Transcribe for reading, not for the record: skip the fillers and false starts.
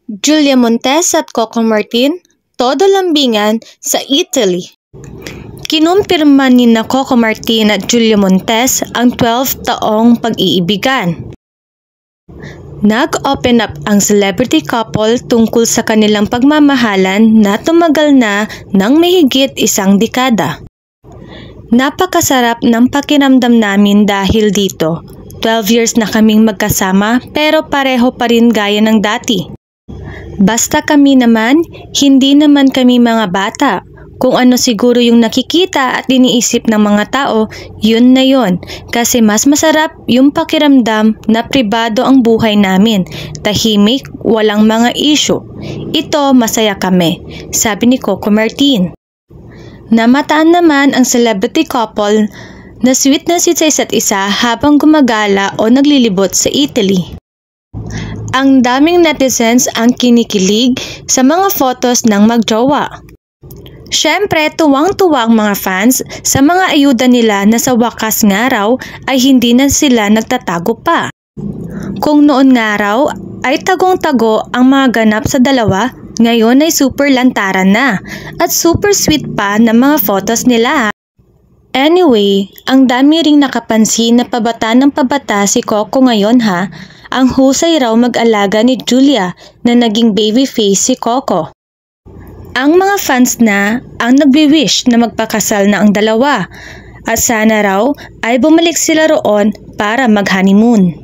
Julia Montes at Coco Martin, todo lambingan sa Italy. Kinumpirma ni na Coco Martin at Julia Montes ang 12 taong pag-iibigan. Nag-open up ang celebrity couple tungkol sa kanilang pagmamahalan na tumagal na ng mahigit isang dekada. Napakasarap ng pakiramdam namin dahil dito. 12 years na kaming magkasama pero pareho pa rin gaya ng dati. Basta kami naman, hindi naman kami mga bata. Kung ano siguro yung nakikita at iniisip ng mga tao, yun na yun. Kasi mas masarap yung pakiramdam na pribado ang buhay namin. Tahimik, walang mga issue. Ito, masaya kami, sabi ni Coco Martin. Namataan naman ang celebrity couple na sweet na sa isa't isa habang gumagala o naglilibot sa Italy. Ang daming netizens ang kinikilig sa mga photos ng magjowa. Siyempre, tuwang-tuwa ang mga fans sa mga ayuda nila na sa wakas nga raw ay hindi na sila nagtatago pa. Kung noon nga raw ay tagong-tago ang mga ganap sa dalawa, ngayon ay super lantaran na at super sweet pa ng mga photos nila. Anyway, ang dami ring nakapansin na pabata ng pabata si Coco ngayon ha. Ang husay raw mag-alaga ni Julia na naging baby face si Coco. Ang mga fans na ang nagwi-wish na magpakasal na ang dalawa at sana raw ay bumalik sila roon para mag-honeymoon.